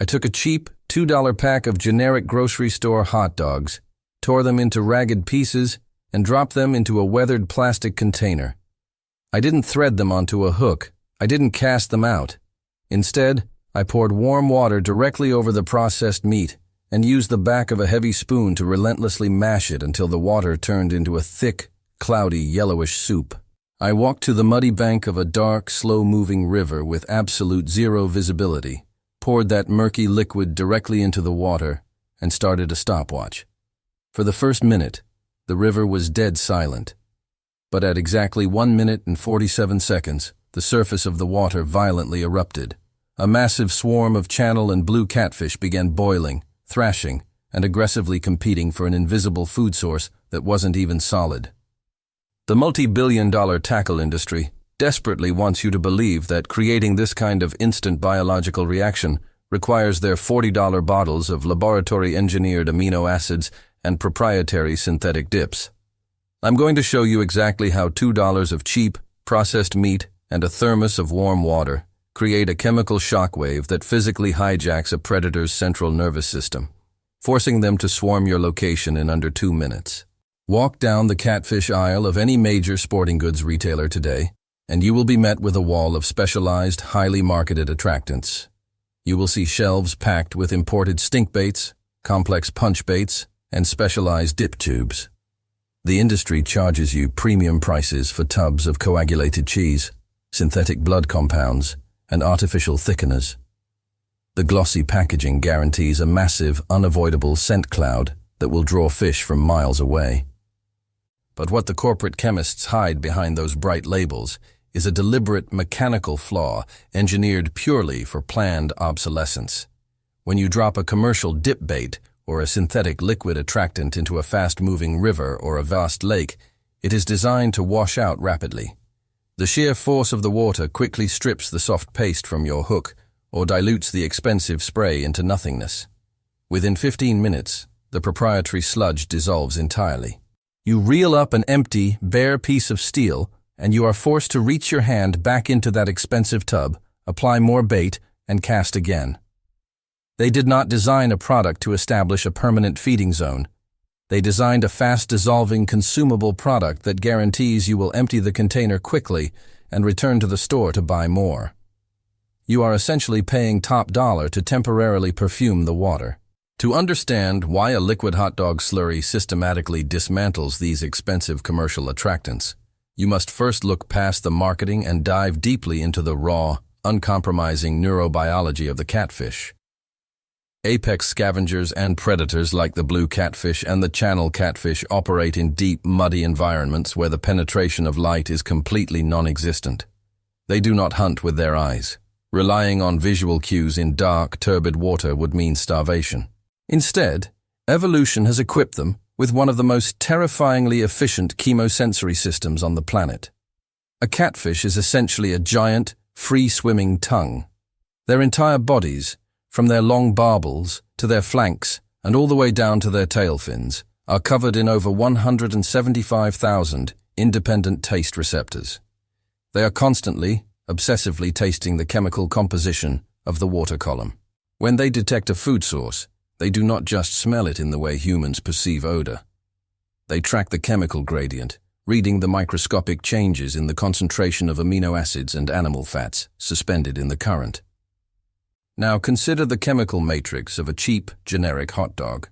I took a cheap $2 pack of generic grocery store hot dogs, tore them into ragged pieces, and dropped them into a weathered plastic container. I didn't thread them onto a hook. I didn't cast them out. Instead, I poured warm water directly over the processed meat and used the back of a heavy spoon to relentlessly mash it until the water turned into a thick, cloudy, yellowish soup. I walked to the muddy bank of a dark, slow-moving river with absolute zero visibility, poured that murky liquid directly into the water, and started a stopwatch. For the first minute, the river was dead silent. But at exactly 1 minute and 47 seconds, the surface of the water violently erupted. A massive swarm of channel and blue catfish began boiling, thrashing, and aggressively competing for an invisible food source that wasn't even solid. The multi-billion-dollar tackle industry desperately wants you to believe that creating this kind of instant biological reaction requires their $40 bottles of laboratory-engineered amino acids and proprietary synthetic dips. I'm going to show you exactly how $2 of cheap, processed meat and a thermos of warm water create a chemical shockwave that physically hijacks a predator's central nervous system, forcing them to swarm your location in under 2 minutes. Walk down the catfish aisle of any major sporting goods retailer today, and you will be met with a wall of specialized, highly marketed attractants. You will see shelves packed with imported stink baits, complex punch baits, and specialized dip tubes. The industry charges you premium prices for tubs of coagulated cheese, synthetic blood compounds, and artificial thickeners. The glossy packaging guarantees a massive, unavoidable scent cloud that will draw fish from miles away. But what the corporate chemists hide behind those bright labels is a deliberate mechanical flaw engineered purely for planned obsolescence. When you drop a commercial dip bait or a synthetic liquid attractant into a fast-moving river or a vast lake, it is designed to wash out rapidly. The sheer force of the water quickly strips the soft paste from your hook or dilutes the expensive spray into nothingness. Within 15 minutes, the proprietary sludge dissolves entirely. You reel up an empty, bare piece of steel, and you are forced to reach your hand back into that expensive tub, apply more bait, and cast again. They did not design a product to establish a permanent feeding zone. They designed a fast-dissolving consumable product that guarantees you will empty the container quickly and return to the store to buy more. You are essentially paying top dollar to temporarily perfume the water. To understand why a liquid hot dog slurry systematically dismantles these expensive commercial attractants, you must first look past the marketing and dive deeply into the raw, uncompromising neurobiology of the catfish. Apex scavengers and predators like the blue catfish and the channel catfish operate in deep, muddy environments where the penetration of light is completely non-existent. They do not hunt with their eyes. Relying on visual cues in dark, turbid water would mean starvation. Instead, evolution has equipped them with one of the most terrifyingly efficient chemosensory systems on the planet. A catfish is essentially a giant, free-swimming tongue. Their entire bodies, from their long barbels to their flanks and all the way down to their tail fins, are covered in over 175,000 independent taste receptors. They are constantly, obsessively tasting the chemical composition of the water column. When they detect a food source, they do not just smell it in the way humans perceive odor. They track the chemical gradient, reading the microscopic changes in the concentration of amino acids and animal fats suspended in the current. Now consider the chemical matrix of a cheap, generic hot dog.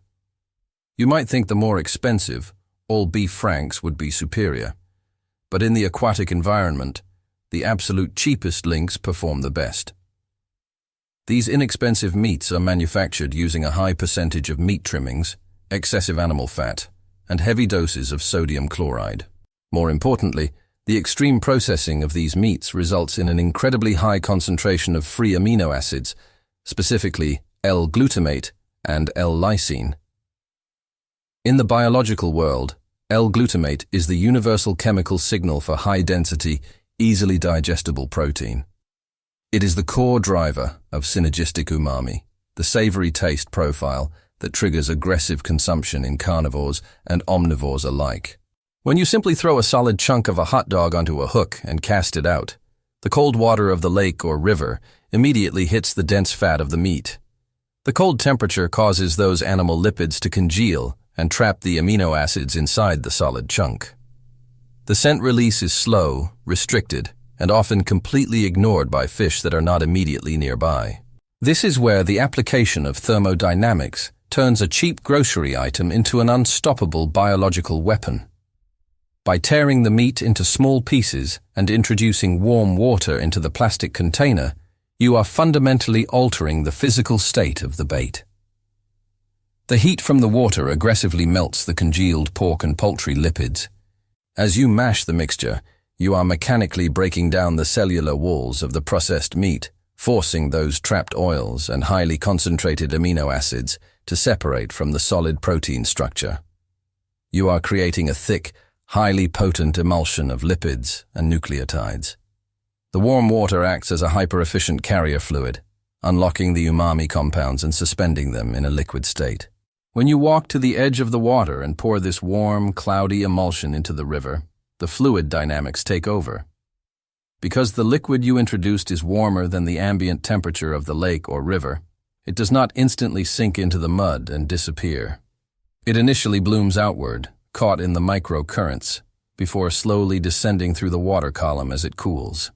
You might think the more expensive, all beef franks would be superior. But in the aquatic environment, the absolute cheapest links perform the best. These inexpensive meats are manufactured using a high percentage of meat trimmings, excessive animal fat, and heavy doses of sodium chloride. More importantly, the extreme processing of these meats results in an incredibly high concentration of free amino acids, specifically L-glutamate and L-lysine. In the biological world, L-glutamate is the universal chemical signal for high-density, easily digestible protein. It is the core driver of synergistic umami, the savory taste profile that triggers aggressive consumption in carnivores and omnivores alike. When you simply throw a solid chunk of a hot dog onto a hook and cast it out, the cold water of the lake or river immediately hits the dense fat of the meat. The cold temperature causes those animal lipids to congeal and trap the amino acids inside the solid chunk. The scent release is slow, restricted, and often completely ignored by fish that are not immediately nearby. This is where the application of thermodynamics turns a cheap grocery item into an unstoppable biological weapon. By tearing the meat into small pieces and introducing warm water into the plastic container, you are fundamentally altering the physical state of the bait. The heat from the water aggressively melts the congealed pork and poultry lipids. As you mash the mixture, you are mechanically breaking down the cellular walls of the processed meat, forcing those trapped oils and highly concentrated amino acids to separate from the solid protein structure. You are creating a thick, highly potent emulsion of lipids and nucleotides. The warm water acts as a hyper-efficient carrier fluid, unlocking the umami compounds and suspending them in a liquid state. When you walk to the edge of the water and pour this warm, cloudy emulsion into the river, the fluid dynamics take over. Because the liquid you introduced is warmer than the ambient temperature of the lake or river, it does not instantly sink into the mud and disappear. It initially blooms outward, caught in the microcurrents, before slowly descending through the water column as it cools.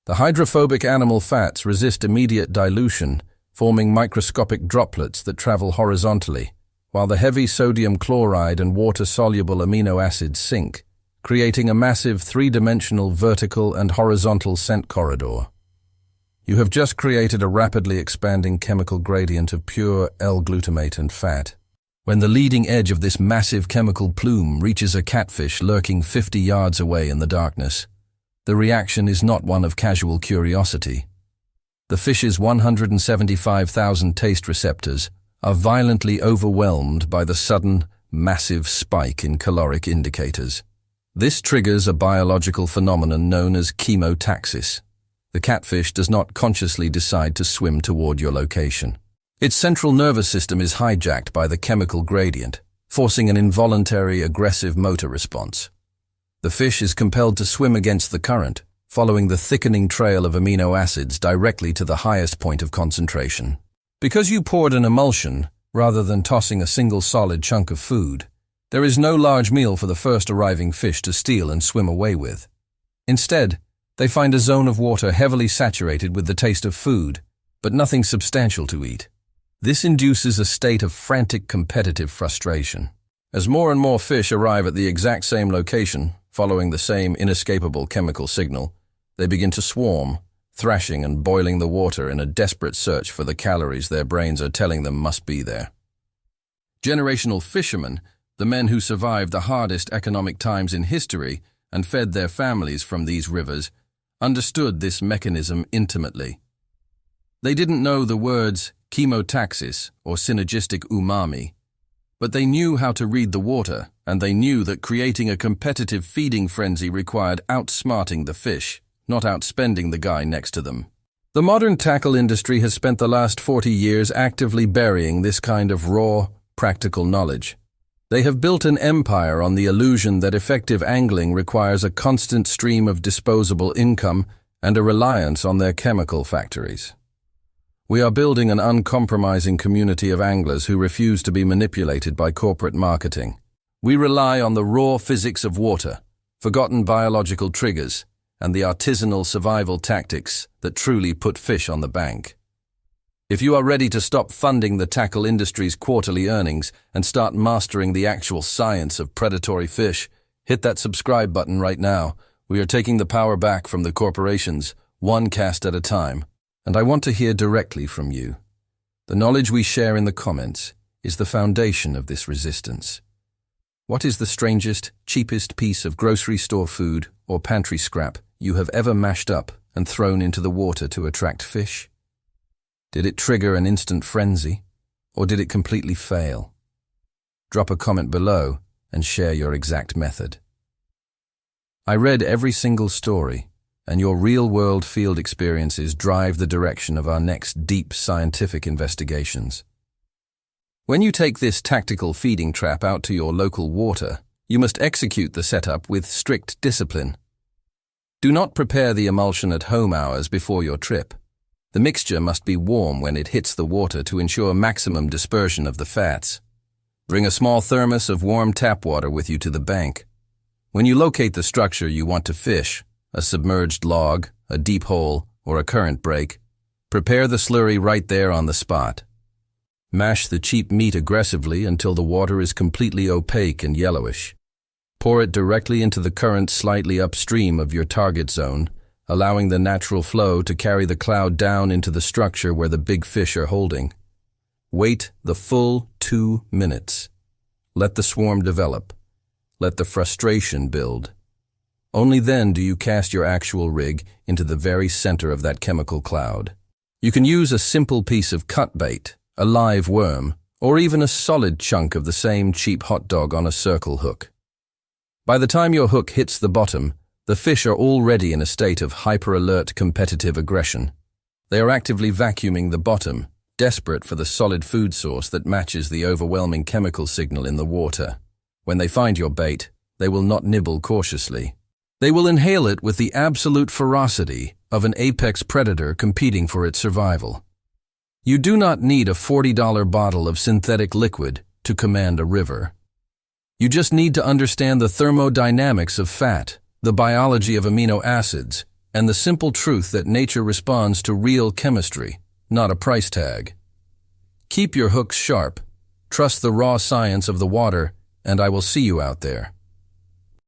The hydrophobic animal fats resist immediate dilution, forming microscopic droplets that travel horizontally, while the heavy sodium chloride and water-soluble amino acids sink, creating a massive three-dimensional vertical and horizontal scent corridor. You have just created a rapidly expanding chemical gradient of pure L-glutamate and fat. When the leading edge of this massive chemical plume reaches a catfish lurking 50 yards away in the darkness, the reaction is not one of casual curiosity. The fish's 175,000 taste receptors are violently overwhelmed by the sudden, massive spike in caloric indicators. This triggers a biological phenomenon known as chemotaxis. The catfish does not consciously decide to swim toward your location. Its central nervous system is hijacked by the chemical gradient, forcing an involuntary aggressive motor response. The fish is compelled to swim against the current, following the thickening trail of amino acids directly to the highest point of concentration. Because you poured an emulsion, rather than tossing a single solid chunk of food, there is no large meal for the first arriving fish to steal and swim away with. Instead, they find a zone of water heavily saturated with the taste of food, but nothing substantial to eat. This induces a state of frantic competitive frustration. As more and more fish arrive at the exact same location, following the same inescapable chemical signal, they begin to swarm, thrashing and boiling the water in a desperate search for the calories their brains are telling them must be there. Generational fishermen, the men who survived the hardest economic times in history and fed their families from these rivers, understood this mechanism intimately. They didn't know the words chemotaxis or synergistic umami, but they knew how to read the water, and they knew that creating a competitive feeding frenzy required outsmarting the fish, not outspending the guy next to them. The modern tackle industry has spent the last 40 years actively burying this kind of raw, practical knowledge. They have built an empire on the illusion that effective angling requires a constant stream of disposable income and a reliance on their chemical factories. We are building an uncompromising community of anglers who refuse to be manipulated by corporate marketing. We rely on the raw physics of water, forgotten biological triggers, and the artisanal survival tactics that truly put fish on the bank. If you are ready to stop funding the tackle industry's quarterly earnings and start mastering the actual science of predatory fish, hit that subscribe button right now. We are taking the power back from the corporations, one cast at a time. And I want to hear directly from you. The knowledge we share in the comments is the foundation of this resistance. What is the strangest, cheapest piece of grocery store food or pantry scrap you have ever mashed up and thrown into the water to attract fish? Did it trigger an instant frenzy, or did it completely fail? Drop a comment below and share your exact method. I read every single story, and your real-world field experiences drive the direction of our next deep scientific investigations. When you take this tactical feeding trap out to your local water, you must execute the setup with strict discipline. Do not prepare the emulsion at home hours before your trip. The mixture must be warm when it hits the water to ensure maximum dispersion of the fats. Bring a small thermos of warm tap water with you to the bank. When you locate the structure you want to fish, a submerged log, a deep hole, or a current break, prepare the slurry right there on the spot. Mash the cheap meat aggressively until the water is completely opaque and yellowish. Pour it directly into the current slightly upstream of your target zone, allowing the natural flow to carry the cloud down into the structure where the big fish are holding. Wait the full 2 minutes. Let the swarm develop. Let the frustration build. Only then do you cast your actual rig into the very center of that chemical cloud. You can use a simple piece of cut bait, a live worm, or even a solid chunk of the same cheap hot dog on a circle hook. By the time your hook hits the bottom, the fish are already in a state of hyper-alert competitive aggression. They are actively vacuuming the bottom, desperate for the solid food source that matches the overwhelming chemical signal in the water. When they find your bait, they will not nibble cautiously. They will inhale it with the absolute ferocity of an apex predator competing for its survival. You do not need a $40 bottle of synthetic liquid to command a river. You just need to understand the thermodynamics of fat, the biology of amino acids, and the simple truth that nature responds to real chemistry, not a price tag. Keep your hooks sharp, trust the raw science of the water, and I will see you out there.